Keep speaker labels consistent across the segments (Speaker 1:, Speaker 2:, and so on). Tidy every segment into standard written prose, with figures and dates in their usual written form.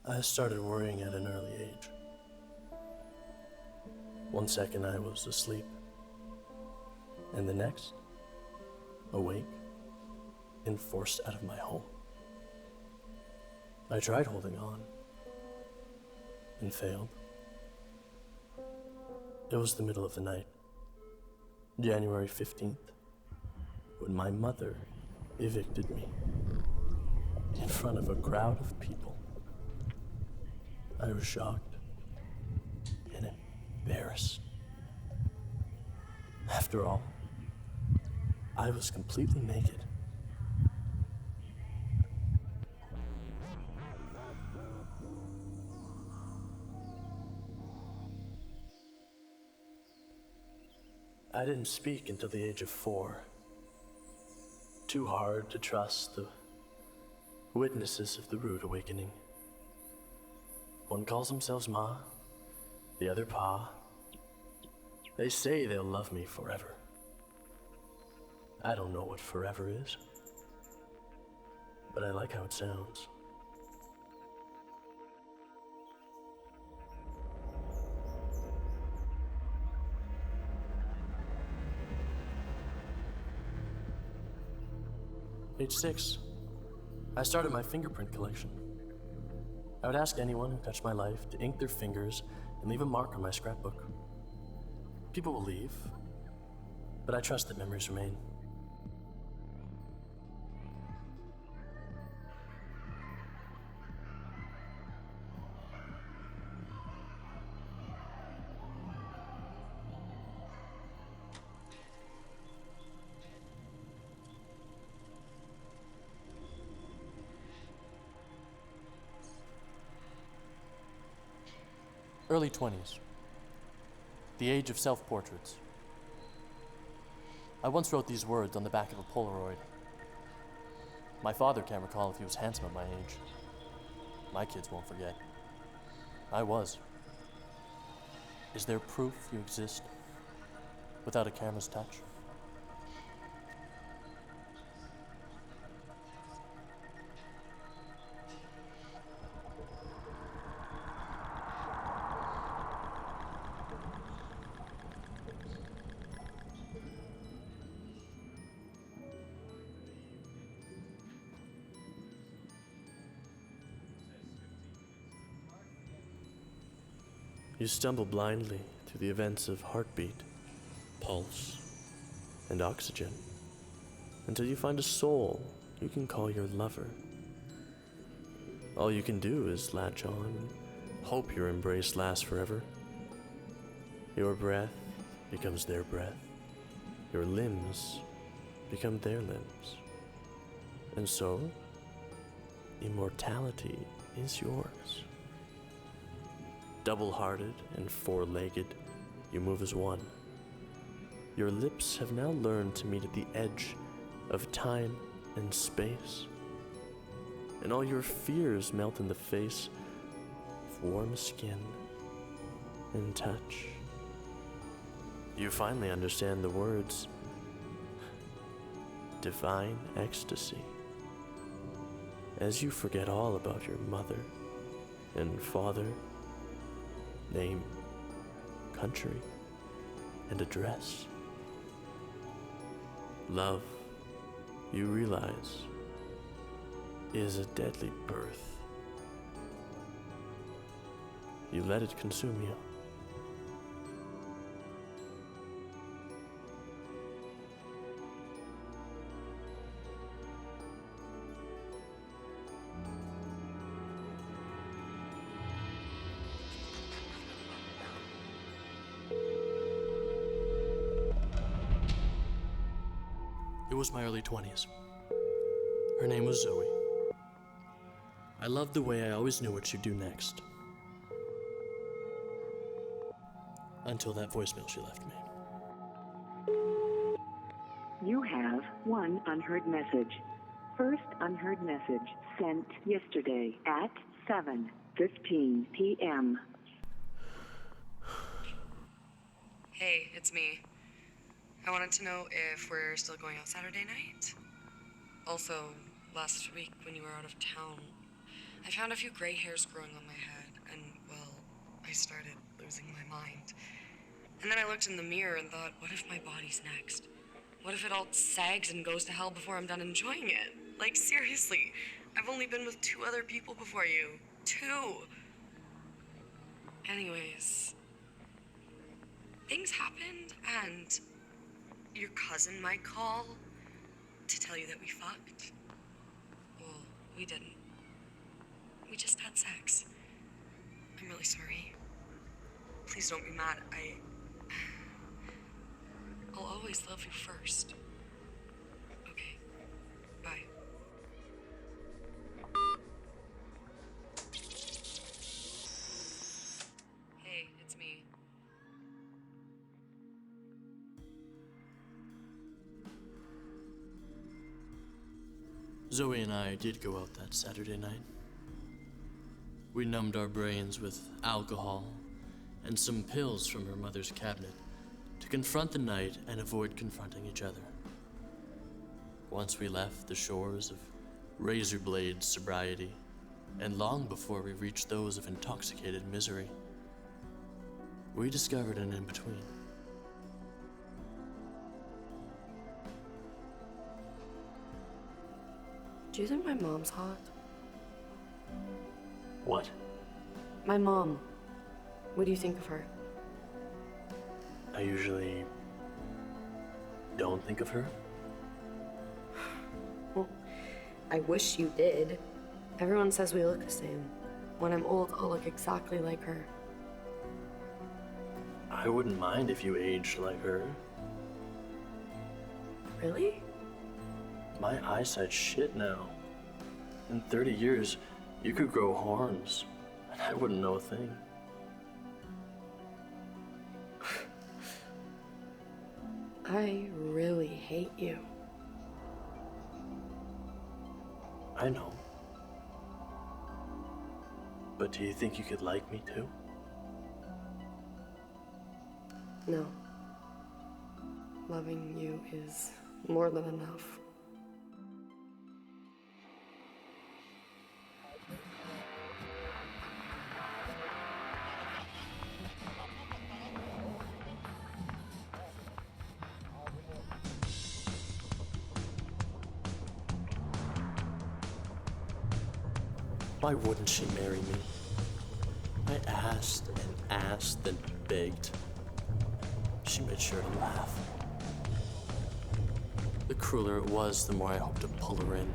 Speaker 1: I started worrying at an early age. One second I was asleep, and the next, awake and forced out of my home. I tried holding on, and failed. It was the middle of the night, January 15th, when my mother evicted me in front of a crowd of people. I was shocked and embarrassed. After all, I was completely naked. I didn't speak until the age of 4. Too hard to trust the witnesses of the rude awakening. One calls themselves Ma, the other Pa. They say they'll love me forever. I don't know what forever is, but I like how it sounds. Age 6, I started my fingerprint collection. I would ask anyone who touched my life to ink their fingers and leave a mark on my scrapbook. People will leave, but I trust that memories remain. Early 20s. The age of self-portraits. I once wrote these words on the back of a Polaroid. My father can't recall if he was handsome at my age. My kids won't forget. I was. Is there proof you exist without a camera's touch? You stumble blindly through the events of heartbeat, pulse, and oxygen, until you find a soul you can call your lover. All you can do is latch on and hope your embrace lasts forever. Your breath becomes their breath. Your limbs become their limbs. And so, immortality is yours. Double-hearted and four-legged, you move as one. Your lips have now learned to meet at the edge of time and space. And all your fears melt in the face of warm skin and touch. You finally understand the words, divine ecstasy, as you forget all about your mother and father, name, country, and address. Love, you realize, is a deadly birth. You let it consume you. It was my early 20s. Her name was Zoe. I loved the way I always knew what she'd do next. Until that voicemail she left me.
Speaker 2: You have one unheard message. First unheard message sent yesterday at 7:15 p.m.
Speaker 3: Hey, it's me. I wanted to know if we're still going out Saturday night. Also, last week when you were out of town, I I found a few gray hairs growing on my head, and, well, I started losing my mind. And then I looked in the mirror and thought, what if my body's next? What if it all sags and goes to hell before I'm done enjoying it? Like, seriously, I've only been with 2 other people before you. 2! Anyways, things happened, and your cousin might call to tell you that we fucked. Well, we didn't. We just had sex. I'm really sorry. Please don't be mad. I'll always love you first. Okay. Bye. Hey, it's me.
Speaker 1: Zoe and I did go out that Saturday night. We numbed our brains with alcohol and some pills from her mother's cabinet to confront the night and avoid confronting each other. Once we left the shores of razor blade sobriety, and long before we reached those of intoxicated misery, we discovered an in-between.
Speaker 3: Do you think my mom's hot?
Speaker 1: What?
Speaker 3: My mom. What do you think of her?
Speaker 1: I usually don't think of her.
Speaker 3: Well, I wish you did. Everyone says we look the same. When I'm old, I'll look exactly like her.
Speaker 1: I wouldn't mind if you aged like her.
Speaker 3: Really?
Speaker 1: My eyesight's shit now. In 30 years, you could grow horns, and I wouldn't know a thing.
Speaker 3: I really hate you.
Speaker 1: I know. But do you think you could like me too?
Speaker 3: No. Loving you is more than enough.
Speaker 1: Why wouldn't she marry me? I asked and asked and begged. She made sure to laugh. The crueler it was, the more I hoped to pull her in.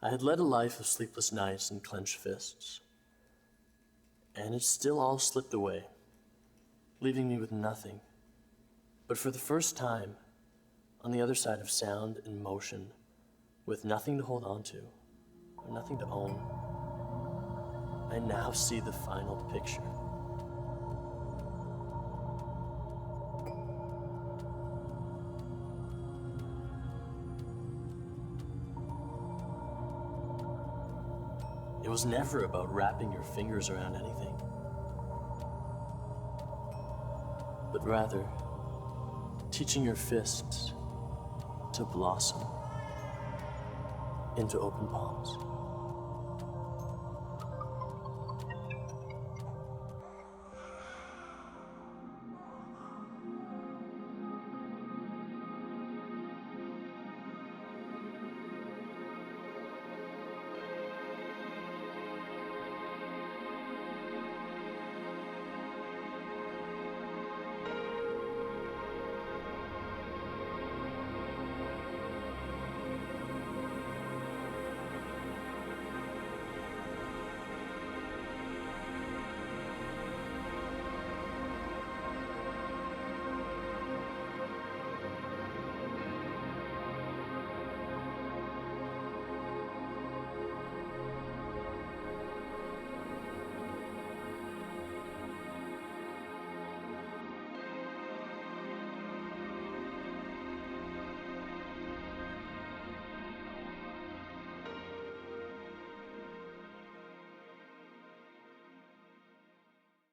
Speaker 1: I had led a life of sleepless nights and clenched fists, and it still all slipped away, leaving me with nothing. But for the first time, on the other side of sound and motion, with nothing to hold on to, nothing to own, I now see the final picture. It was never about wrapping your fingers around anything, but rather teaching your fists to blossom into open palms.